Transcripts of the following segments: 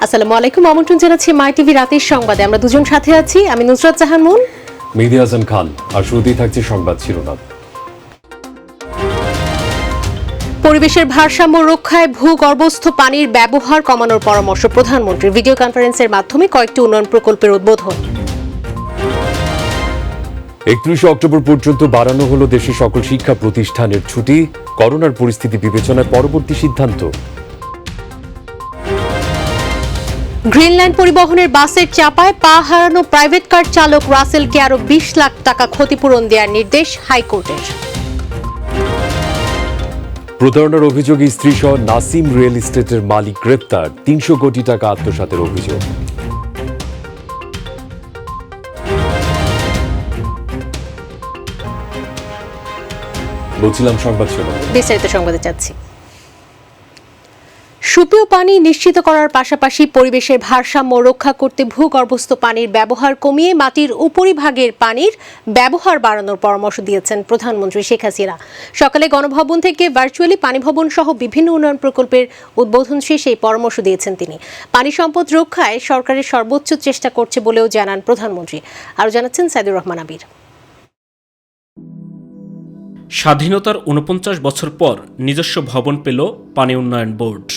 আসসালামু আলাইকুম, আমন্ত্রণ জানাচ্ছি মাই টিভি রাতের সংবাদে। আমরা দুজন সাথে আছি, আমি নুসরাত জাহান মুন, মেহেদী হাসান খান। আর শুরুতেই থাকছে সংবাদ শিরোনাম। পরিবেশের ভারসাম্য রক্ষায় ভূগর্ভস্থ পানির ব্যবহার কমানোর পরামর্শ প্রধানমন্ত্রীর। ভিডিও কনফারেন্সের মাধ্যমে কয়েকটি উন্নয়ন প্রকল্পের উদ্বোধন। 31 অক্টোবর পর্যন্ত বাড়ানো হলো দেশের সকল শিক্ষা প্রতিষ্ঠানের ছুটি, করোনার পরিস্থিতি বিবেচনায় পরবর্তী সিদ্ধান্ত। গ্রিনল্যান্ড পরিবহনের বাসের চাপায় পা হারানো প্রাইভেট কার চালক রাসেলকে আরো 20 লাখ টাকা ক্ষতিপূরণ দেওয়ার নির্দেশ হাইকোর্টের। প্রতারণার অভিযোগে স্ত্রী সহ নাসিম রিয়েল এস্টেটের মালিক গ্রেপ্তার, 300 কোটি টাকা আত্মসাতের অভিযোগ। বলছিলাম সংবাদ শিরোনাম। বিস্তারিত সংবাদে যাচ্ছি। সুপেয় পানি নিশ্চিত করার পাশাপাশি পরিবেশের ভারসাম্য রক্ষা করতে ভূগর্ভস্থ পানির ব্যবহার কমিয়ে মাটির উপরিভাগের পানির ব্যবহার বাড়ানোর পরামর্শ দিয়েছেন প্রধানমন্ত্রী শেখ হাসিনা। সকালে গণভবন থেকে ভার্চুয়ালি পানি ভবন সহ বিভিন্ন উন্নয়ন প্রকল্পের উদ্বোধন শেষে এই পরামর্শ দিয়েছেন তিনি। পানি সম্পদ রক্ষায় সরকারের সর্বোচ্চ চেষ্টা করছে বলেও জানান প্রধানমন্ত্রী। আরও জানাচ্ছেন সাইদুর রহমান আবির। স্বাধীনতার ৪৯ বছর পর নিজস্ব ভবন পেল পানি উন্নয়ন বোর্ড।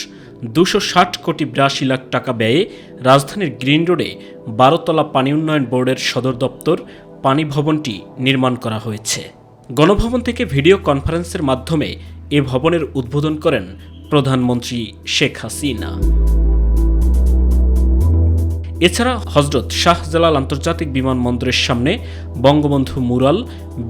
২৬০ কোটি ৮২ লাখ টাকা ব্যয়ে রাজধানীর গ্রিন রোডে ১২তলা পানি উন্নয়ন বোর্ডের সদর দপ্তর পানি ভবনটি নির্মাণ করা হয়েছে। গণভবন থেকে ভিডিও কনফারেন্সের মাধ্যমে এ ভবনের উদ্বোধন করেন প্রধানমন্ত্রী শেখ হাসিনা। এছাড়া হযরত শাহজালাল আন্তর্জাতিক বিমানবন্দরের সামনে বঙ্গবন্ধু মুরাল,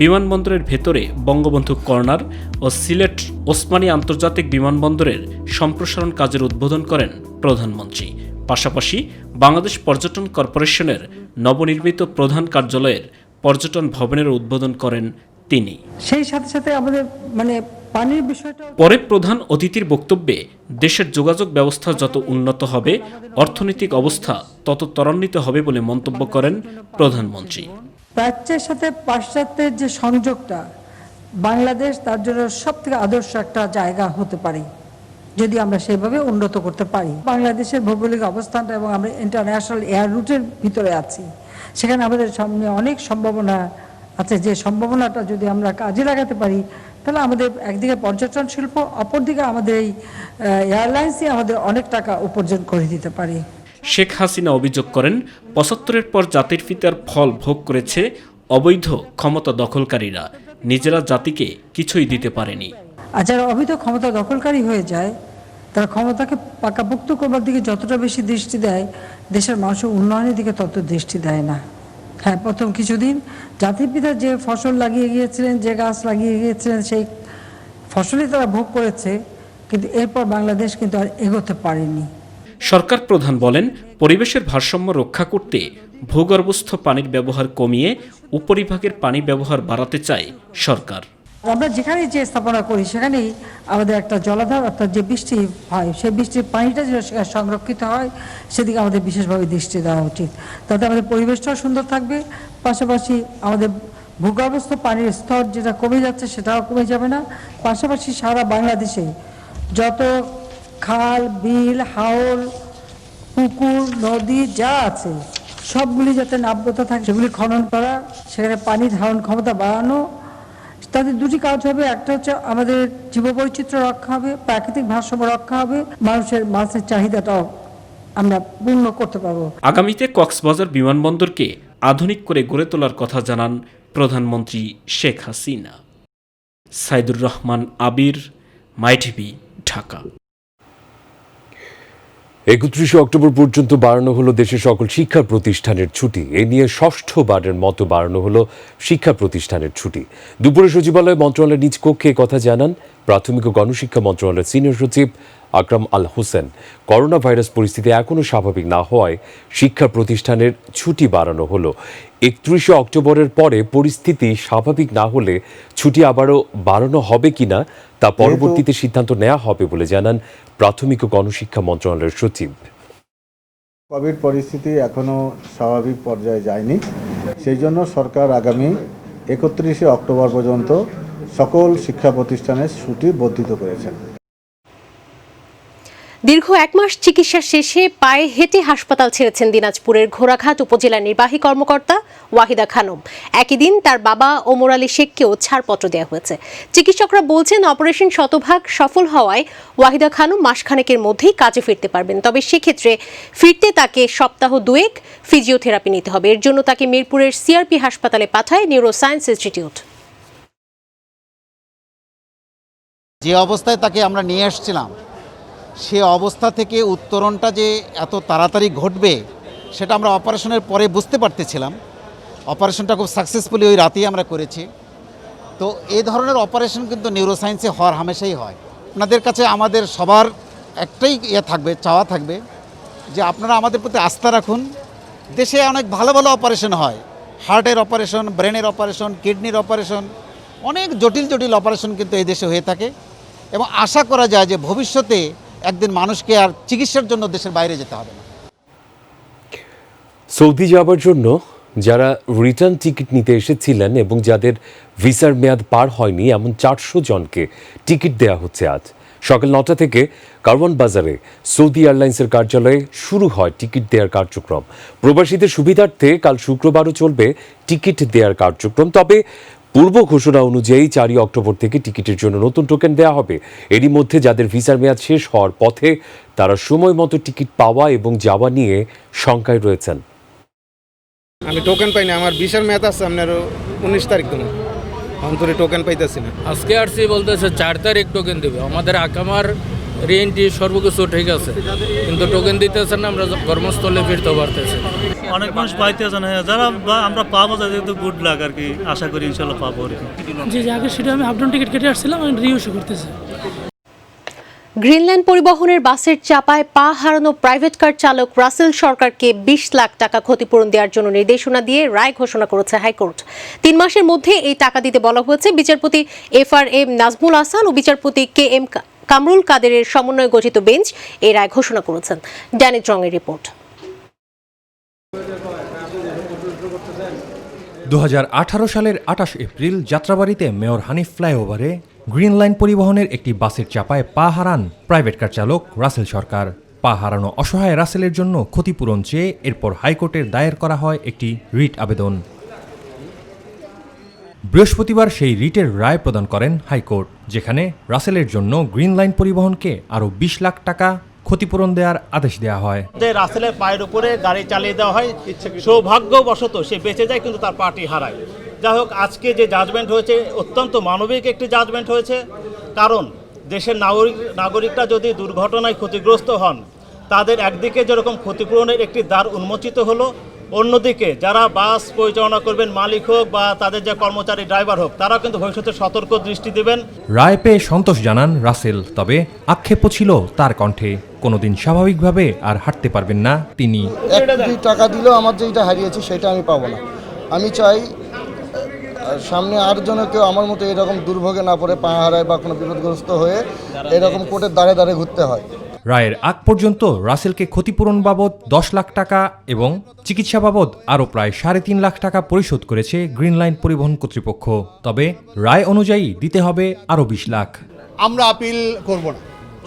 বিমানবন্দরের ভেতরে বঙ্গবন্ধু কর্নার ও সিলেট ওসমানী আন্তর্জাতিক বিমানবন্দরের সম্প্রসারণ কাজের উদ্বোধন করেন প্রধানমন্ত্রী। পাশাপাশি বাংলাদেশ পর্যটন কর্পোরেশনের নবনির্মিত প্রধান কার্যালয়ের পর্যটন ভবনের উদ্বোধন করেন তিনি। সেই সাথে সাথে আমাদের পানির বিষয়টা পরে প্রধান অতিথির বক্তব্যে দেশের যোগাযোগ ব্যবস্থা যত উন্নত হবে, অর্থনৈতিক অবস্থা তত ত্বরান্বিত হবে বলে মন্তব্য করেন প্রধানমন্ত্রী। প্রাচ্যের সাথে পাশ্চাত্যের যে সংযোগটা, বাংলাদেশ তার জন্য সবথেকে আদর্শ একটা জায়গা হতে পারে যদি আমরা সেভাবে উন্নত করতে পারি। বাংলাদেশের ভৌগোলিক অবস্থানটা এবং আমরা ইন্টারন্যাশনাল এয়ার রুটের ভিতরে আছি, সেখানে আমাদের সামনে অনেক সম্ভাবনা আছে। যে সম্ভাবনাটা যদি আমরা কাজে লাগাতে পারি, তাহলে আমাদের একদিকে পর্যটন শিল্প, অপরদিকে আমাদের এই এয়ারলাইন্সই আমাদের অনেক টাকা উপার্জন করে দিতে পারে। শেখ হাসিনা অভিযোগ করেন, ৭৫-এর পর জাতির পিতার ফল ভোগ করেছে অবৈধ ক্ষমতা দখলকারীরা, নিজেরা জাতিকে কিছুই দিতে পারেনি। আর যারা অবৈধ ক্ষমতা দখলকারী হয়ে যায়, তারা ক্ষমতাকে পাকাপোক্ত করবার দিকে যতটা বেশি দৃষ্টি দেয়, দেশের মানুষের উন্নয়নের দিকে তত দৃষ্টি দেয় না। হ্যাঁ, প্রথম কিছুদিন জাতির পিতা যে ফসল লাগিয়ে গিয়েছিলেন, যে গাছ লাগিয়ে গিয়েছিলেন, সেই ফসলই তারা ভোগ করেছে, কিন্তু এরপর বাংলাদেশ কিন্তু আর এগোতে পারেনি। সরকার প্রধান বলেন, পরিবেশের ভারসাম্য রক্ষা করতে ভূগর্ভস্থ পানির ব্যবহার কমিয়ে উপরিভাগের পানি ব্যবহার বাড়াতে চায় সরকার। আমরা যেখানেই যে স্থাপনা করি, সেখানেই আমাদের একটা জলাধার, অর্থাৎ যে বৃষ্টি হয়, সেই বৃষ্টির পানিটা যেন সংরক্ষিত হয়, সেদিকে আমাদের বিশেষভাবে দৃষ্টি দেওয়া উচিত। তাতে আমাদের পরিবেশটাও সুন্দর থাকবে, পাশাপাশি আমাদের ভূগর্ভস্থ পানির স্তর যেটা কমে যাচ্ছে সেটাও কমে যাবে না। পাশাপাশি সারা বাংলাদেশে যত খাল, বিল, হাওর, পুকুর, নদী যা আছে, সবগুলি যাতে নাব্যতা থাকে, সেগুলি খনন করা, সেখানে পানি ধারণ ক্ষমতা বাড়ানো। তাতে দুটি কাজ হবে, একটা হচ্ছে আমাদের জীববৈচিত্র্য রক্ষা হবে, প্রাকৃতিক ভারসাম্য রক্ষা হবে, মানুষের মাছের চাহিদাটাও আমরা পূর্ণ করতে পারবো। আগামীতে কক্সবাজার বিমানবন্দরকে আধুনিক করে গড়ে তোলার কথা জানান প্রধানমন্ত্রী শেখ হাসিনা। সাইদুর রহমান আবির, মাই টিভি, ঢাকা। 31 অক্টোবর পর্যন্ত বাড়ানো হলো দেশের সকল শিক্ষা প্রতিষ্ঠানের ছুটি। এ নিয়ে ষষ্ঠবারের মতো বাড়ানো হলো শিক্ষা প্রতিষ্ঠানের ছুটি। দুপুরে সচিবালয় মন্ত্রণালয়ের নিজ কক্ষে কথা জানান প্রাথমিক ও গণশিক্ষা মন্ত্রণালয়ের সিনিয়র সচিব আকরাম আল হোসেন। করোনা ভাইরাস পরিস্থিতি এখনও স্বাভাবিক না হওয়ায় শিক্ষা প্রতিষ্ঠানের ছুটি বাড়ানো হলো। 31 অক্টোবরের পরে পরিস্থিতি স্বাভাবিক না হলে ছুটি আবারও বাড়ানো হবে কিনা তা পরবর্তীতে সিদ্ধান্ত নেওয়া হবে বলে জানান প্রাথমিক ও গণশিক্ষা মন্ত্রণালয়ের সচিব। কোভিড পরিস্থিতি এখনও স্বাভাবিক পর্যায়ে যায়নি, সেই জন্য সরকার আগামী 31 অক্টোবর পর্যন্ত সকল শিক্ষা প্রতিষ্ঠানের ছুটি বর্ধিত করেছেন। দীর্ঘ 1 মাস চিকিৎসা শেষে পায়ে হেঁটে হাসপাতাল ছেড়েছেন দিনাজপুরের ঘোড়াঘাট উপজেলার নির্বাহী কর্মকর্তা ওয়াহিদা খানম। একই দিন তার বাবা ওমর আলী শেখকেও ছাড়পত্র দেওয়া হয়েছে। চিকিৎসকরা বলছেন অপারেশন শতভাগ সফল হওয়ায় ওয়াহিদা খানম মাসখানেকের মধ্যেই কাজে ফিরতে পারবেন। তবে সেক্ষেত্রে ফিরতে তাকে সপ্তাহ 2 ফিজিওথেরাপি নিতে হবে। এর জন্য তাকে মিরপুরের সিআরপি হাসপাতালে পাঠায় নিউরোসায়েন্স ইনস্টিটিউট। যে অবস্থায় তাকে আমরা নিয়ে আসছিলাম সে অবস্থা থেকে উত্তরণটা যে এত তাড়াতাড়ি ঘটবে সেটা আমরা অপারেশনের পরে বুঝতে পারতেছিলাম। অপারেশনটা খুব সাকসেসফুলি ওই রাতেই আমরা করেছি। তো এই ধরনের অপারেশন কিন্তু নিউরোসায়েন্সে হওয়ার হামেশাই হয়। আপনাদের কাছে আমাদের সবার একটাই চাওয়া থাকবে যে আপনারা আমাদের প্রতি আস্থা রাখুন। দেশে অনেক ভালো ভালো অপারেশন হয়, হার্টের অপারেশন, ব্রেনের অপারেশন, কিডনির অপারেশন, অনেক জটিল জটিল অপারেশন কিন্তু এই দেশে হয়ে থাকে এবং আশা করা যায় যে ভবিষ্যতে একদিন মানুষকে আর চিকিৎসার জন্য দেশের বাইরে যেতে হবে না। সৌদি যাবার জন্য যারা রিটার্ন টিকিট নিতে এসেছিলেন এবং যাদের ভিসার মেয়াদ পার হয়নি এমন 400 জনকে টিকিট দেয়া হচ্ছে। আজ সকাল 9টা থেকে কারওয়ান বাজারে সৌদি এয়ারলাইন্সের কার্যালয়ে শুরু হয় টিকিট দেওয়ার কার্যক্রম। প্রবাসীদের সুবিধার্থে কাল শুক্রবারও চলবে টিকিট দেওয়ার কার্যক্রম। তবে পূর্ব ঘোষণা অনুযায়ী 4 অক্টোবর থেকে টিকিটের জন্য নতুন টোকেন দেওয়া হবে। এরই মধ্যে যাদের ভিসার মেয়াদ শেষ হওয়ার পথে তারা সময় মতো টিকিট পাওয়া এবং যাওয়া নিয়ে শঙ্কায় রয়েছেন। আমি টোকেন পাইনি, আমার ভিসার মেয়াদ আছে আপনার 19 তারিখ তোমার অন্তরে টোকেন পাইতেছি না। আজকে আসছি বলতেছে 4 তারিখ টোকেন দেবে। আমাদের আকামার রেন্টি সর্বকিছু ঠিক আছে, কিন্তু টোকেন দিতেছে না, আমরা কর্মস্থলে ফিরতে পারতেছি। অনেক মানুষ পাইতেছে না, যারা আমরা পাবো যাদের তো গুড লাক আর কি, আশা করি ইনশাল্লাহ পাবো আর কি। যে আগে সেটা আমি আপডাউন টিকিট কেটে আসছিলাম, আমি রিইস্যু করতেছি। গ্রিনল্যান্ড পরিবহনের বাসের চাপায় পা হারানো প্রাইভেট কার চালক রাসেল সরকারকে 20 লাখ টাকা ক্ষতিপূরণ দেওয়ার জন্য নির্দেশনা দিয়ে রায় ঘোষণা করেছে হাইকোর্ট। 3 মাসের মধ্যে এই টাকা দিতে বলা হয়েছে। বিচারপতি FRM নাজমুল হাসান ও বিচারপতি KM কামরুল কাদেরের সমন্বয়ে গঠিত বেঞ্চ এই রায় ঘোষণা করেছেন। ড্যানিট রঙের রিপোর্ট। 2018 সালের 28 এপ্রিল যাত্রাবাড়িতে মেয়র হানিফ ফ্লাইওভারে গ্রিন লাইন পরিবহনের একটি বাসের চাপায় পা হারান প্রাইভেট কার চালক রাসেল সরকার। পা হারানো অসহায় রাসেলের জন্য ক্ষতিপূরণ চেয়ে এরপর হাইকোর্টের দায়ের করা হয় একটি রিট আবেদন। বৃহস্পতিবার সেই রিটের রায় প্রদান করেন হাইকোর্ট, যেখানে রাসেলের জন্য গ্রিন লাইন পরিবহনকে আরও 20 লাখ টাকা ক্ষতিপূরণ দেওয়ার আদেশ দেওয়া হয়। রাসেলের পায়ের উপরে গাড়ি চালিয়ে দেওয়া হয়, সৌভাগ্যবশত সে বেঁচে যায় কিন্তু তার পাটি হারায়। যাই হোক, আজকে যে জাজমেন্ট হয়েছে অত্যন্ত মানবিক একটি জাজমেন্ট হয়েছে। কারণ দেশের নাগরিকরা যদি দুর্ঘটনায় ক্ষতিগ্রস্ত হন, তাদের একদিকে যেরকম ক্ষতিপূরণের একটি দ্বার উন্মোচিত হলো, অন্যদিকে যারা বাস পরিচালনা করবেন, মালিক হোক বা তাদের যে কর্মচারী ড্রাইভার হোক, তারা কিন্তু ভবিষ্যতে সতর্ক দৃষ্টি দেবেন। রায় পেয়ে সন্তোষ জানান রাসেল, তবে আক্ষেপও ছিল তার কণ্ঠে। কোনোদিন স্বাভাবিকভাবে আর হাঁটতে পারবেন না তিনি। 1 কোটি টাকা দিলেও আমার যেটা হারিয়েছি সেটা আমি পাবো না। আমি চাই সামনে আর যেন কেউ আমার মতো এরকম দুর্ভোগে না পড়ে, পা হারায় বা কোনো বিপদগ্রস্ত হয়ে এরকম কোর্টের দ্বারে দ্বারে ঘুরতে হয়। রায়ের আগ পর্যন্ত রাসেলকে ক্ষতিপূরণ বাবদ 10 লাখ টাকা এবং চিকিৎসা বাবদ আরও প্রায় 3.5 লাখ টাকা পরিশোধ করেছে গ্রিন লাইন পরিবহন কর্তৃপক্ষ। তবে রায় অনুযায়ী দিতে হবে আরও 20 লাখ। আমরা আপিল করব না,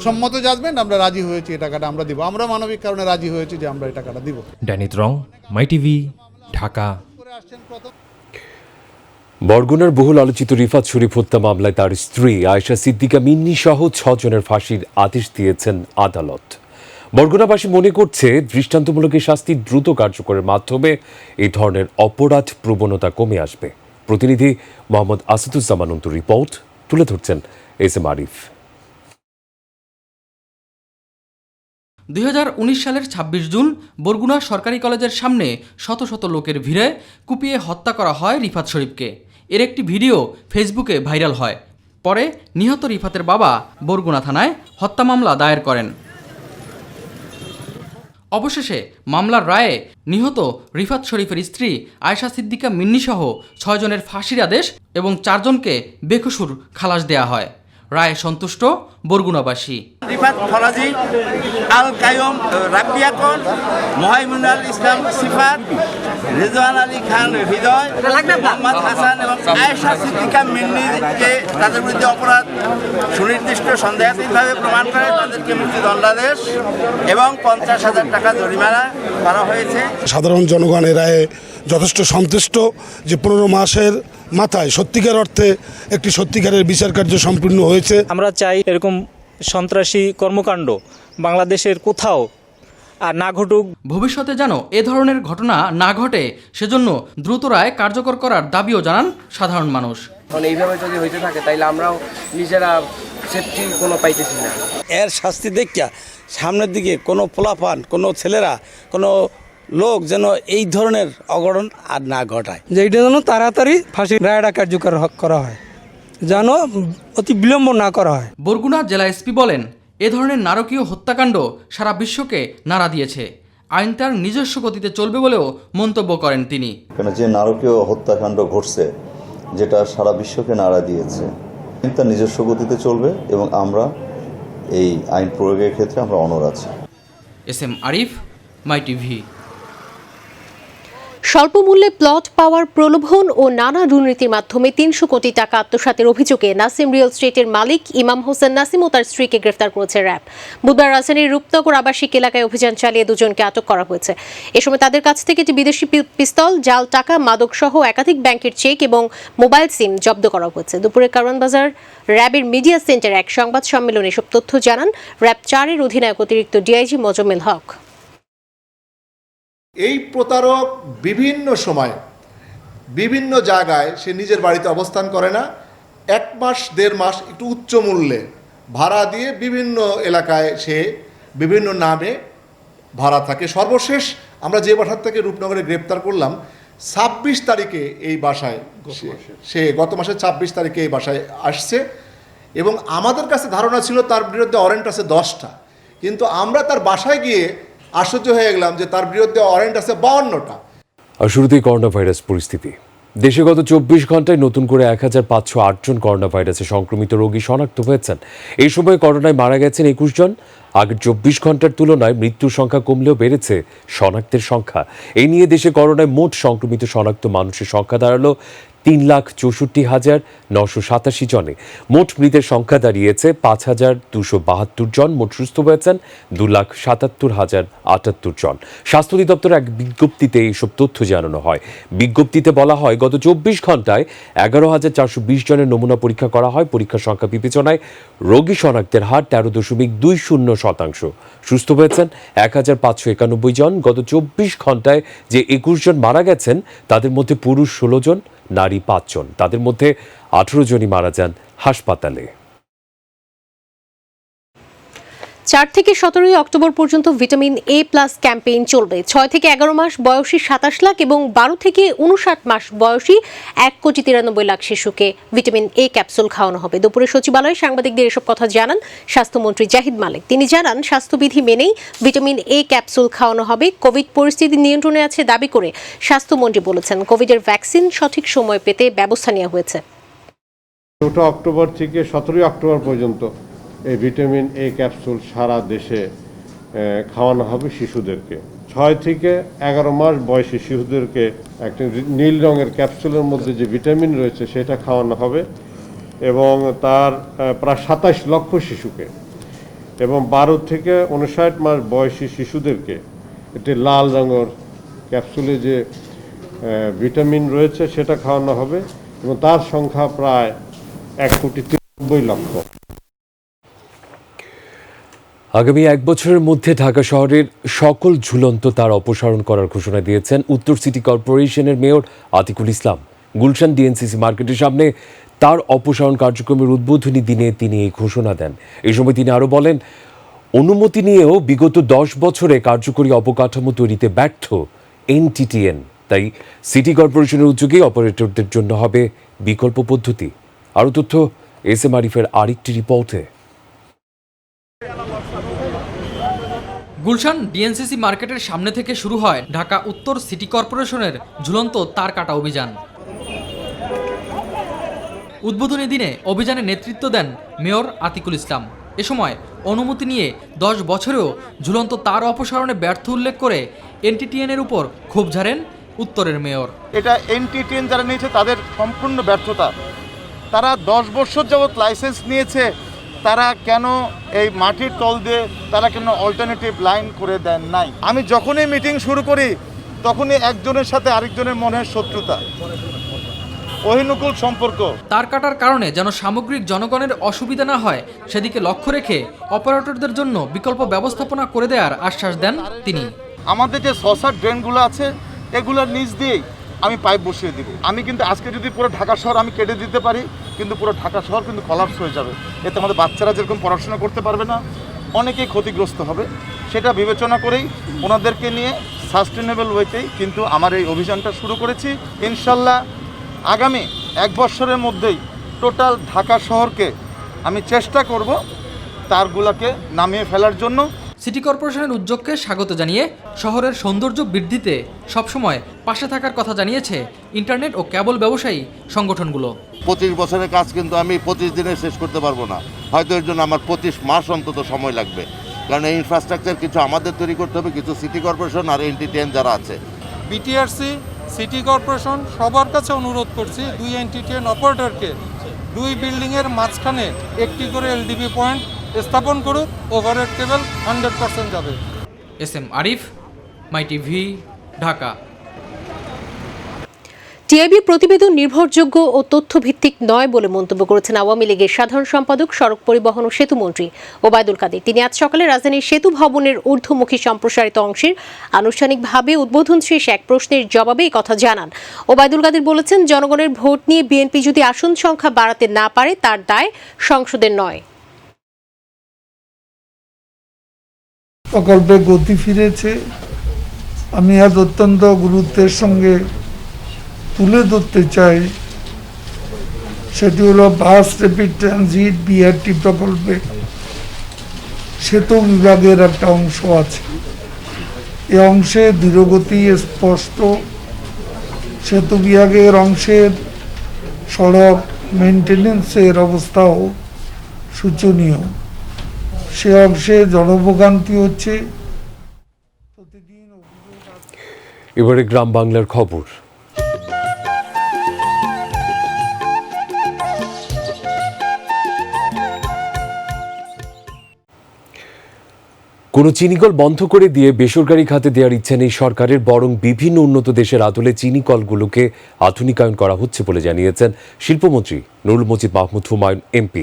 সম্মত জাজমেন্ট আমরা রাজি হয়েছি, এই টাকাটা আমরা দিব। আমরা মানবিক কারণে রাজি হয়েছি যে আমরা এই টাকাটা দিব। ড্যানিট রং, মাই টিভি, ঢাকা। বরগুনার বহুল আলোচিত রিফাত শরীফ হত্যা মামলায় তার স্ত্রী আয়েশা সিদ্দিকা মিন্নি সহ 6 জনের ফাঁসির আদেশ দিয়েছেন আদালত। বরগুনাবাসী মনে করছে দৃষ্টান্তমূলক শাস্তি দ্রুত কার্যকরের মাধ্যমে এই ধরনের অপরাধ প্রবণতা কমে আসবে। প্রতিনিধি মোহাম্মদ আসাদুজ্জামান অন্তুর রিপোর্ট তুলে ধরছেন SM আরিফ। 2019 সালের 26 জুন বরগুনা সরকারি কলেজের সামনে শত শত লোকের ভিড়ে কুপিয়ে হত্যা করা হয় রিফাত শরীফকে। এর একটি ভিডিও ফেসবুকে ভাইরাল হয়। পরে নিহত রিফাতের বাবা বরগুনা থানায় হত্যা মামলা দায়ের করেন। অবশেষে মামলার রায়ে নিহত রিফাত শরীফের স্ত্রী আয়েশা সিদ্দিকা মিন্নিসহ 6 জনের ফাঁসির আদেশ এবং 4 জনকে বেকসুর খালাস দেয়া হয়। রায়ে সন্তুষ্ট বরগুনাবাসী। রিফাত ফরাজি, আল কায়ুম, রাব্বিয়াকন, মোহাইমুনুল ইসলাম সিফাত, রিজওয়ান আলী খান হৃদয়, মোহাম্মদ হাসান এবং আয়েশা সিদ্দিকা মিন্নিকে তাদের বিরুদ্ধে অপরাধ সুনির্দিষ্ট সন্দেহাতীতভাবে প্রমাণ করে তাদেরকে মৃত্যুদণ্ডাদেশ এবং 50,000 টাকা জরিমানা করা হয়েছে। সাধারণ জনগণ এর রায়ে যথেষ্ট সন্তুষ্ট যে 15 মাসের মাথায় সত্যিকার অর্থে একটি সত্যিকারের বিচার কার্য সম্পূর্ণ হয়েছে। আমরা চাই এরকম সন্ত্রাসী কর্মকাণ্ড বাংলাদেশের কোথাও আর না ঘটুক। ভবিষ্যতে যেন এ ধরনের ঘটনা না ঘটে সেজন্য দ্রুত রায় কার্যকর করার দাবিও জানান সাধারণ মানুষ। এইভাবে যদি হইতে থাকে তাইলে আমরাও নিজেরা সেফটি কোনো পাইতেছি না। এর শাস্তি দেখিয়া সামনের দিকে কোনো পোলাপান, কোনো ছেলেরা, কোনো লোক যেন এই ধরনের অঘটন আর না ঘটায়, যে এটা যেন তাড়াতাড়ি ফাঁসির রায়টা কার্যকর করা হয়, যেন অতি বিলম্ব না করা হয়। বরগুনা জেলা এসপি বলেন, এ ধরনের নারকীয় হত্যাকাণ্ড সারা বিশ্বকে নাড়া দিয়েছে। আইন তার নিজস্ব গতিতে চলবে বলেও মন্তব্য করেন তিনি। যে নারকীয় হত্যাকাণ্ড ঘটছে, যেটা সারা বিশ্বকে নাড়া দিয়েছে, তার নিজস্ব গতিতে চলবে এবং আমরা এই আইন প্রয়োগের ক্ষেত্রে আমরা অনড় আছি। এস.এম. আরিফ, মাই টিভি। স্বল্প মূল্যে প্লট পাওয়ার প্রলোভন ও নানা দুর্নীতির মাধ্যমে 300 কোটি টাকা আত্মসাতের অভিযোগে নাসিম রিয়েল এস্টেটের মালিক ইমাম হোসেন নাসিম ও তার স্ত্রীকে গ্রেফতার করেছে র্যাব। বুধবার রাজধানীর রূপনগর আবাসিক এলাকায় অভিযান চালিয়ে দুজনকে আটক করা হয়েছে। এ সময় তাদের কাছ থেকে একটি বিদেশি পিস্তল, জাল টাকা, মাদক সহ একাধিক ব্যাংকের চেক এবং মোবাইল সিম জব্দ করা হয়েছে। দুপুরে কারওয়ান বাজার র্যাবের মিডিয়া সেন্টারে এক সংবাদ সম্মেলনে এসব তথ্য জানান র্যাব 4-এর অধিনায়ক অতিরিক্ত ডিআইজি মোজাম্মেল হক। এই প্রতারক বিভিন্ন সময় বিভিন্ন জায়গায় সে নিজের বাড়িতে অবস্থান করে না, 1 মাস 1.5 মাস একটু উচ্চ মূল্যে ভাড়া দিয়ে বিভিন্ন এলাকায় সে বিভিন্ন নামে ভাড়া থাকে। সর্বশেষ আমরা যে বাসা থেকে রূপনগরে গ্রেপ্তার করলাম 26 তারিখে এই বাসায় সে গত মাসের 26 তারিখে এই বাসায় আসছে এবং আমাদের কাছে ধারণা ছিল তার বিরুদ্ধে ওয়ারেন্ট আছে 10টা, কিন্তু আমরা তার বাসায় গিয়ে আশ্চর্য হয়ে গেলাম যে তার বিরুদ্ধে ওয়ারেন্ট আছে 52টা। আর শুরুতেই করোনা ভাইরাস পরিস্থিতি। দেশে গত 24 ঘন্টায় নতুন করে 1508 জন করোনা ভাইরাসে সংক্রমিত রোগী শনাক্ত হয়েছেন। এই সময় করোনায় মারা গেছেন 21 জন। আগের 24 ঘন্টার তুলনায় মৃত্যুর সংখ্যা কমলেও বেড়েছে শনাক্তের সংখ্যা। এই নিয়ে দেশে করোনায় মোট সংক্রমিত শনাক্ত মানুষের সংখ্যা দাঁড়ালো 3,64,987 জনে। মোট মৃতের সংখ্যা দাঁড়িয়েছে 5,272 জন। মোট সুস্থ হয়েছেন 2,77,078 জন। স্বাস্থ্য অধিদপ্তরের এক বিজ্ঞপ্তিতে এইসব তথ্য জানানো হয়। বিজ্ঞপ্তিতে বলা হয়, গত 24 ঘন্টায় 11,420 জনের নমুনা পরীক্ষা করা হয়। পরীক্ষার সংখ্যা বিবেচনায় রোগী শনাক্তের হার 13.20%। সুস্থ হয়েছেন 1,591 জন। গত 24 ঘন্টায় যে 21 জন মারা গেছেন তাদের মধ্যে পুরুষ 16 জন, নারী 5 জন। তাদের মধ্যে 18 জনই মারা যান হাসপাতালে। 4 থেকে 17 অক্টোবর পর্যন্ত ভিটামিন এ প্লাস ক্যাম্পেইন চলবে। 6 থেকে 11 মাস বয়সী 27 লাখ এবং 12 থেকে 59 মাস বয়সী 1,93 লাখ শিশুকে ভিটামিন এ ক্যাপসুল খাওয়ানো হবে। দুপুরে সচিবালয়ে সাংবাদিকদের এসব কথা জানান স্বাস্থ্যমন্ত্রী জাহিদ মালিক। তিনি জানান, স্বাস্থ্যবিধি মেনেই ভিটামিন এ ক্যাপসুল খাওয়ানো হবে। কোভিড পরিস্থিতি নিয়ন্ত্রণে আছে দাবি করে স্বাস্থ্যমন্ত্রী বলেছেন, কোভিডের ভ্যাকসিন সঠিক সময় পেতে ব্যবস্থা নেওয়া হয়েছে। 4 অক্টোবর থেকে 17 অক্টোবর পর্যন্ত এই ভিটামিন এ ক্যাপসুল সারা দেশে খাওয়ানো হবে শিশুদেরকে। 6 থেকে 11 মাস বয়সী শিশুদেরকে একটা নীল রঙের ক্যাপসুলের মধ্যে যে ভিটামিন রয়েছে সেটা খাওয়ানো হবে এবং তার প্রায় 27 লক্ষ শিশুকে, এবং 12 থেকে 59 মাস বয়সী শিশুদেরকে একটি লাল রঙের ক্যাপসুলে যে ভিটামিন রয়েছে সেটা খাওয়ানো হবে এবং তার সংখ্যা প্রায় 1,93 লক্ষ। আগামী 1 বছরের মধ্যে ঢাকা শহরের সকল ঝুলন্ত তার অপসারণ করার ঘোষণা দিয়েছেন উত্তর সিটি কর্পোরেশনের মেয়র আতিকুল ইসলাম। গুলশান ডিএনসিসি মার্কেটের সামনে তার অপসারণ কার্যক্রমের উদ্বোধনী দিনে তিনি এই ঘোষণা দেন। এই সময় তিনি আরও বলেন, অনুমতি নিয়েও বিগত 10 বছরে কার্যকরী অবকাঠামো তৈরিতে ব্যর্থ এনটিটিএন। তাই সিটি কর্পোরেশনের উদ্যোগে অপারেটরদের জন্য হবে বিকল্প পদ্ধতি। আরও তথ্য এস.এম. আরিফের আরেকটি রিপোর্টে। গুলশান ডিএনসিসি মার্কেটের সামনে থেকে শুরু হয় ঢাকা উত্তর সিটি কর্পোরেশনের ঝুলন্ত তার কাটা অভিযান। উদ্বোধনী দিনে অভিযানে নেতৃত্ব দেন মেয়র আতিকুল ইসলাম। এ সময় অনুমতি নিয়ে 10 বছরেও ঝুলন্ত তার অপসারণে ব্যর্থ উল্লেখ করে এনটিটিএনের উপর ক্ষোভ ঝাড়েন উত্তরের মেয়র। এটা NT10 যারা নিয়েছে তাদের সম্পূর্ণ ব্যর্থতা। তারা 10 বছর যাবৎ লাইসেন্স নিয়েছে, তারা কেন এই মাটির তল দিয়ে তারা কেন অল্টারনেটিভ লাইন করে দেন নাই? আমি যখনই মিটিং শুরু করি তখনই একজনের সাথে আরেকজনের মনে হয় শত্রুতা, অহিনুকূল সম্পর্ক। তার কাটার কারণে যেন সামগ্রিক জনগণের অসুবিধা না হয় সেদিকে লক্ষ্য রেখে অপারেটরদের জন্য বিকল্প ব্যবস্থাপনা করে দেওয়ার আশ্বাস দেন তিনি। আমাদের যে সসার ড্রেনগুলো আছে এগুলোর নিচ দিয়েই আমি পাইপ বসিয়ে দিব। আমি কিন্তু আজকে যদি পুরো ঢাকা শহর আমি কেটে দিতে পারি, কিন্তু পুরো ঢাকা শহর কিন্তু কলাপস হয়ে যাবে। এতে আমাদের বাচ্চারা যেরকম পড়াশোনা করতে পারবে না, অনেকেই ক্ষতিগ্রস্ত হবে। সেটা বিবেচনা করেই ওনাদেরকে নিয়ে সাস্টেনেবল ওয়েতেই কিন্তু আমার এই অভিযানটা শুরু করেছি। ইনশাল্লাহ আগামী 1 বছরের মধ্যেই টোটাল ঢাকা শহরকে আমি চেষ্টা করব তারগুলোকে নামিয়ে ফেলার জন্য। সিটি কর্পোরেশনের উদ্যোগকে স্বাগত জানিয়ে শহরের সৌন্দর্য বৃদ্ধিতে সবসময় পাশে থাকার কথা জানিয়েছে ইন্টারনেট ও কেবল ব্যবসায়ী সংগঠনগুলো। 25 বছরের কাজ কিন্তু আমি 25 দিনে শেষ করতে পারবো না, হয়তো এর জন্য আমার 25 মাস অন্তত সময় লাগবে। কারণ এই ইনফ্রাস্ট্রাকচার কিছু আমাদের তৈরি করতে হবে, কিছু সিটি কর্পোরেশন আর NT10 যারা আছে। বিটিআরসি, সিটি কর্পোরেশন সবার কাছে অনুরোধ করছি 2 NT10 অপারেটরকে 2 বিল্ডিংয়ের মাঝখানে একটি করে LDB পয়েন্ট স্থাপন করুক। ওভারহেড কেবল 100% যাবে। SM আরিফ, মাই টিভি, ঢাকা। টিআইবির প্রতিবেদন নির্ভরযোগ্য ও তথ্যভিত্তিক নয় বলে মন্তব্য করেছেন আওয়ামী লীগের সাধারণ সম্পাদক, সড়ক পরিবহন ও সেতুমন্ত্রী ওবায়দুল কাদের। তিনি আজ সকালে রাজধানীর সেতু ভবনের ঊর্ধ্বমুখী সম্প্রসারিত অংশের আনুষ্ঠানিকভাবে উদ্বোধন শেষে এক প্রশ্নের জবাবে এই কথা জানান। ওবায়দুল কাদের বলেছেন, জনগণের ভোট নিয়ে বিএনপি যদি আসন সংখ্যা বাড়াতে না পারে তার দায় সংসদের নয়। প্রকল্পে গতি ফিরেছে। আমি আজ অত্যন্ত গুরুত্বের সঙ্গে তুলে ধরতে চাই, সেটি হলো বাস র্যাপিড ট্রানজিট BRT প্রকল্পে সেতু বিভাগের একটা অংশ আছে। এই অংশে ধীরগতি স্পষ্ট। সেতু বিভাগের অংশের সড়ক মেনটেন্যান্সের অবস্থাও শোচনীয়। সে অংশে জনভোগান্তি হচ্ছে। এবারে গ্রাম বাংলার খবর। কোনো চিনিকল বন্ধ করে দিয়ে বেসরকারি খাতে দেওয়ার ইচ্ছা নেই সরকারের, বরং বিভিন্ন উন্নত দেশের আদলে চিনিকলগুলোকে আধুনিকায়ন করা হচ্ছে বলে জানিয়েছেন শিল্পমন্ত্রী নুরুল মজিদ মাহমুদ হুমায়ুন MP।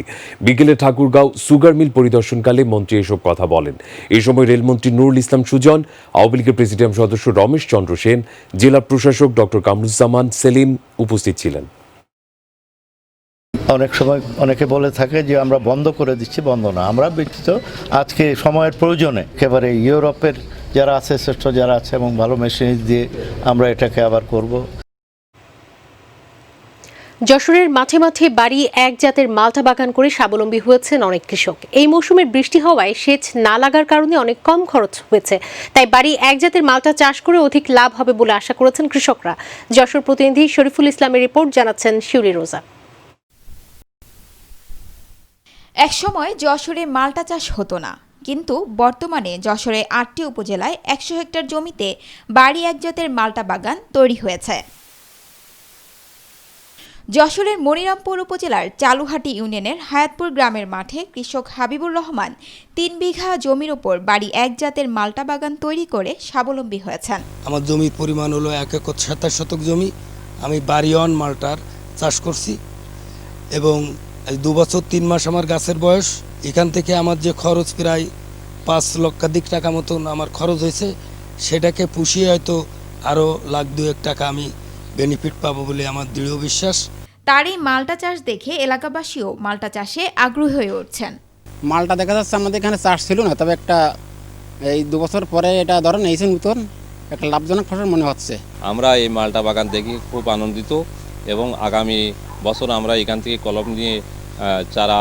বিকেলে ঠাকুরগাঁও সুগার মিল পরিদর্শনকালে মন্ত্রী এসব কথা বলেন। এই সময় রেলমন্ত্রী নুরুল ইসলাম সুজন, আওয়ামী লীগের প্রেসিডিয়াম সদস্য রমেশ চন্দ্র সেন, জেলা প্রশাসক ডক্টর কামরুজ্জামান সেলিম উপস্থিত ছিলেন। অনেক সময় অনেকে বলে থাকে যে আমরা বন্ধ করে দিচ্ছি, বন্ধ না, আমরা ব্যতীত আজকে সময়ের প্রয়োজনে একেবারে ইউরোপের যারা আছে, শ্রেষ্ঠ যারা আছে এবং ভালো মেশিনারি দিয়ে আমরা এটাকে আবার করব। যশোরের মাঠে মাঠে বাড়ি এক জাতের মালটা বাগান করে স্বাবলম্বী হয়েছেন অনেক কৃষক। এই মৌসুমের বৃষ্টি হওয়ায় সেচ না লাগার কারণে অনেক কম খরচ হয়েছে, তাই বাড়ি এক জাতের মালটা চাষ করে অধিক লাভ হবে বলে আশা করেছেন কৃষকরা। যশোর প্রতিনিধি শরীফুল ইসলামের রিপোর্ট, জানাচ্ছেন শিউলি রোজা। একসময় যশোরে মালটা চাষ হতো না, কিন্তু বর্তমানে যশোরে 8টি উপজেলায় 100 হেক্টর জমিতে বাড়ি এক জাতের মালটা বাগান তৈরি হয়েছে। যশোরের মনিরামপুর উপজেলার চালুহাটি ইউনিয়নের হায়াতপুর গ্রামের মাঠে কৃষক হাবিবুর রহমান 3 বিঘা জমির উপর বাড়ি এক জাতের মালটা বাগান তৈরি করে স্বাবলম্বী হয়েছেন। আমার জমির পরিমাণ হলো 1 একর 27 শতক জমি। আমি বাড়িওয়ান মালটার চাষ করছি এবং 2 বছর 3 মাস আমার গাছের বয়স। এখান থেকে আমার যে খরচ প্রায় 5 লক্ষাধিক টাকা মতন আমার খরচ হয়েছে, সেটাকে পুষিয়ে হয়তো আরও লাখ 2 টাকা আমি বেনিফিট পাবো বলে আমার দৃঢ় বিশ্বাস। তার এই মালটা চাষ দেখে এলাকাবাসীও মালটা চাষে আগ্রহী হয়ে উঠছেন। মালটা দেখা যাচ্ছে আমাদের এখানে চাষ ছিল না, তবে একটা এই 2 বছর পরে এটা ধরেন এইসব নতুন একটা লাভজনক ফসল মনে হচ্ছে। আমরা এই মালটা বাগান দেখে খুব আনন্দিত এবং আগামী বছর আমরা এখান থেকে কলম নিয়ে চারা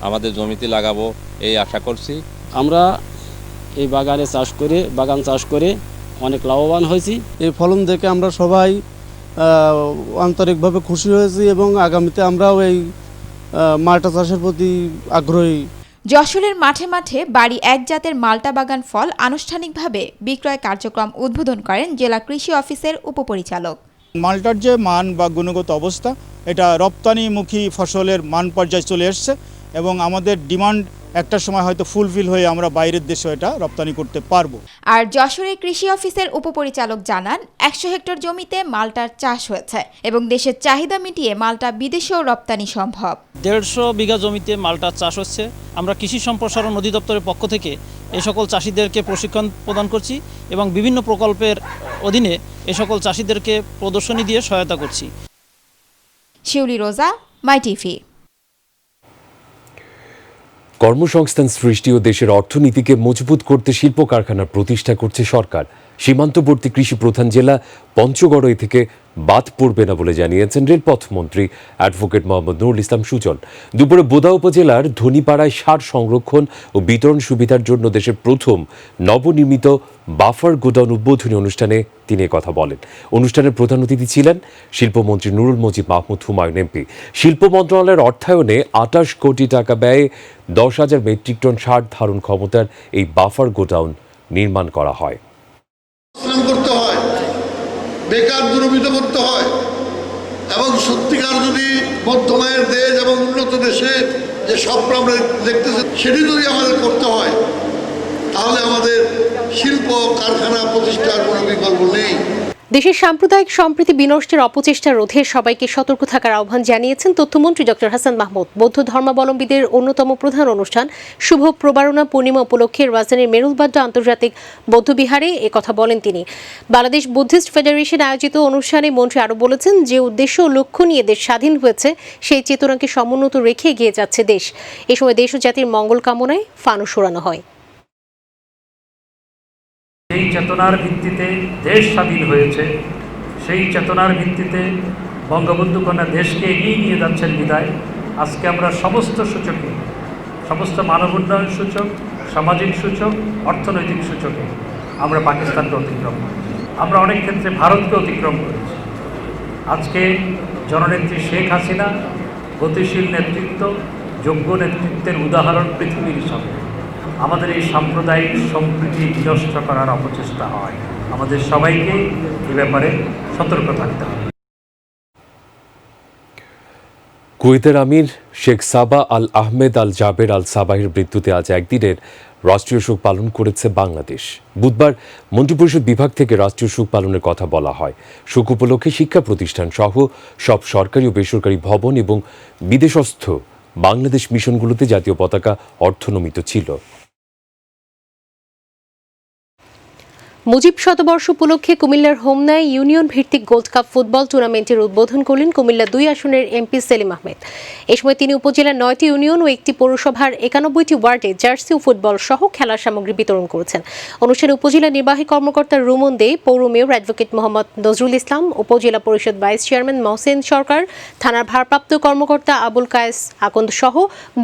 আমাদের জমিতে লাগাবো এই আশা করছি। আমরা এই বাগান চাষ করে অনেক লাভবান হয়েছি। এই ফলন দেখে আমরা সবাই আন্তরিকভাবে খুশি হয়েছি এবং আগামীতে আমরাও এই মালটা চাষের প্রতি আগ্রহী। যশোরের মাঠে মাঠে বাড়ি এক জাতের মাল্টা বাগান ফল আনুষ্ঠানিকভাবে বিক্রয় কার্যক্রম উদ্বোধন করেন জেলা কৃষি অফিসের উপপরিচালক। মালটার যে মান বা গুণগত অবস্থা, এটা রপ্তানিমুখী ফসলের মান পর্যায়ে চলে এসছে এবং আমাদের ডিমান্ড একটা সময় হয়তো ফুলফিল হয়ে আমরা বাইরের দেশে এটা রপ্তানি করতে পারবো। আর যশোরের কৃষি অফিসের উপপরিচালক জানান 100 হেক্টর জমিতে মালটার চাষ হয়েছে এবং দেশের চাহিদা মিটিয়ে মালটা বিদেশেও রপ্তানি সম্ভব। 150 বিঘা জমিতে মালটার চাষ হচ্ছে। আমরা কৃষি সম্প্রসারণ অধিদপ্তরের পক্ষ থেকে এই সকল চাষিদেরকে প্রশিক্ষণ প্রদান করছি এবং বিভিন্ন প্রকল্পের অধীনে এই সকল চাষিদেরকে প্রদর্শনী দিয়ে সহায়তা করছি। শিউলি রোজা, মাই টিভি। কর্মসংস্থান সৃষ্টি ও দেশের অর্থনীতিকে মজবুত করতে শিল্প কারখানা প্রতিষ্ঠা করছে সরকার। সীমান্তবর্তী কৃষি প্রধান জেলা পঞ্চগড়ই থেকে বাদ পড়বে না বলে জানিয়েছেন রেলপথ মন্ত্রী অ্যাডভোকেট মোহাম্মদ নুরুল ইসলাম সুজন। দুপুরে বোদা উপজেলার ধনীপাড়ায় সার সংরক্ষণ ও বিতরণ সুবিধার জন্য দেশের প্রথম নবনির্মিত বাফার গোডাউন উদ্বোধনী অনুষ্ঠানে তিনি কথা বলেন। অনুষ্ঠানের প্রধান অতিথি ছিলেন শিল্পমন্ত্রী নুরুল মজিদ মাহমুদ হুমায়ুন এমপি। শিল্প মন্ত্রণালয়ের অর্থায়নে 28 কোটি টাকা ব্যয়ে 10,000 মেট্রিক টন সার ধারণ ক্ষমতার এই বাফার গোডাউন নির্মাণ করা হয়। করতে হয়, বেকার দূরীভূত করতে হয় এবং সত্যিকার যদি মধ্যমায়ের দেশ এবং উন্নত দেশে যে স্বপ্ন আমরা দেখতেছি সেটি যদি আমাদের করতে হয় তাহলে আমাদের শিল্প কারখানা প্রতিষ্ঠার কোনো বিকল্প নেই। দেশের সাম্প্রদায়িক সম্প্রীতি বিনষ্টের অপচেষ্টা রোধে সবাইকে সতর্ক থাকার আহ্বান জানিয়েছেন তথ্যমন্ত্রী ডক্টর হাসান মাহমুদ। বৌদ্ধ ধর্মাবলম্বীদের অন্যতম প্রধান অনুষ্ঠান শুভ প্রবারণা পূর্ণিমা উপলক্ষে রাজধানীর মেরুলবাড্ডা আন্তর্জাতিক বৌদ্ধবিহারে একথা বলেন তিনি। বাংলাদেশ বুদ্ধিস্ট ফেডারেশন আয়োজিত অনুষ্ঠানে মন্ত্রী আরও বলেছেন, যে উদ্দেশ্য ও লক্ষ্য নিয়ে দেশ স্বাধীন হয়েছে সেই চেতনাকে সমুন্নত রেখে এগিয়ে যাচ্ছে দেশ। এ সময় দেশ ও জাতির মঙ্গল কামনায় ফানুস ওড়ানো হয়। সেই চেতনার ভিত্তিতে দেশ স্বাধীন হয়েছে, সেই চেতনার ভিত্তিতে বঙ্গবন্ধু কন্যা দেশকে এগিয়ে নিয়ে যাচ্ছেন বিদায় আজকে আমরা সমস্ত সূচকে, সমস্ত মানব উন্নয়ন সূচক, সামাজিক সূচক, অর্থনৈতিক সূচকে আমরা পাকিস্তানকে অতিক্রম করেছি। আমরা অনেক ক্ষেত্রে ভারতকে অতিক্রম করেছি। আজকে জননেত্রী শেখ হাসিনা গতিশীল নেতৃত্ব, যোগ্য নেতৃত্বের উদাহরণ পৃথিবীর সামনে। আমাদের এই সাম্প্রদায়িক সম্প্রীতি বিনষ্ট করার অপচেষ্টা হয়, আমাদের সবাইকে এ ব্যাপারে সতর্ক থাকতে হবে। কুয়েতের আমির শেখ সাবা আল আহমেদ আল জাবের আল সাবাহের মৃত্যুতে আজ একদিনের রাষ্ট্রীয় শোক পালন করেছে বাংলাদেশ। বুধবার মন্ত্রিপরিষদ বিভাগ থেকে রাষ্ট্রীয় শোক পালনের কথা বলা হয়। শোক উপলক্ষে শিক্ষা প্রতিষ্ঠান সহ সব সরকারি ও বেসরকারি ভবন এবং বিদেশস্থ বাংলাদেশ মিশনগুলোতে জাতীয় পতাকা অর্ধনমিত ছিল। মুজিব শতবর্ষ উপলক্ষে কুমিল্লার হোমনায় ইউনিয়ন ভিত্তিক গোল্ড কাপ ফুটবল টুর্নামেন্টের উদ্বোধন করলেন কুমিল্লা 2 আসনের এমপি সেলিম আহমেদ। এ সময় তিনি উপজেলার 9টি ইউনিয়ন ও একটি পৌরসভার 91টি ওয়ার্ডে জার্সি ও ফুটবল সহ খেলার সামগ্রী বিতরণ করেছেন। অনুষ্ঠানে উপজেলা নির্বাহী কর্মকর্তা রুমন দে, পৌর মেয়র অ্যাডভোকেট মোহাম্মদ নজরুল ইসলাম, উপজেলা পরিষদ ভাইস চেয়ারম্যান মহসেন সরকার, থানার ভারপ্রাপ্ত কর্মকর্তা আবুল কায়েস আকন্দ সহ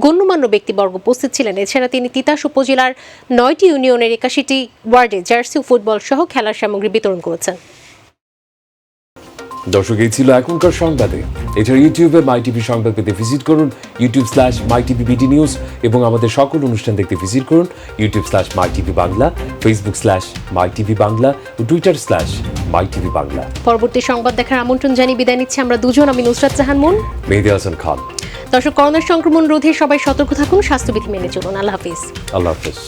গণ্যমান্য ব্যক্তিবর্গ উপস্থিত ছিলেন। এছাড়া তিনি তিতাস উপজেলার 9টি ইউনিয়নের 81টি ওয়ার্ডে জার্সি ও ফুটবল সহ খেলার সামগ্রী বিতরণ করেছেন। দর্শক, এই ছিল এখনকার সংবাদে। এছাড়া ইউটিউবে মাই টিভি সংবাদ পেতে ভিজিট করুন youtube/mytvbd নিউজ এবং আমাদের সকল অনুষ্ঠান দেখতে ভিজিট করুন youtube/mytv বাংলা, facebook/mytv বাংলা ও twitter/mytv বাংলা। পরবর্তী সংবাদ দেখার আমন্ত্রণ জানিয়ে বিদায় নিচ্ছি আমরা দুজন। আমি নুসরাত জাহান মুন, মেহেদী হাসান খান। দর্শক, করোনার সংক্রমণ রোধে সবাই সতর্ক থাকুন, স্বাস্থ্যবিধি মেনে চলুন। আল্লাহ হাফিজ। আল্লাহ হাফিজ।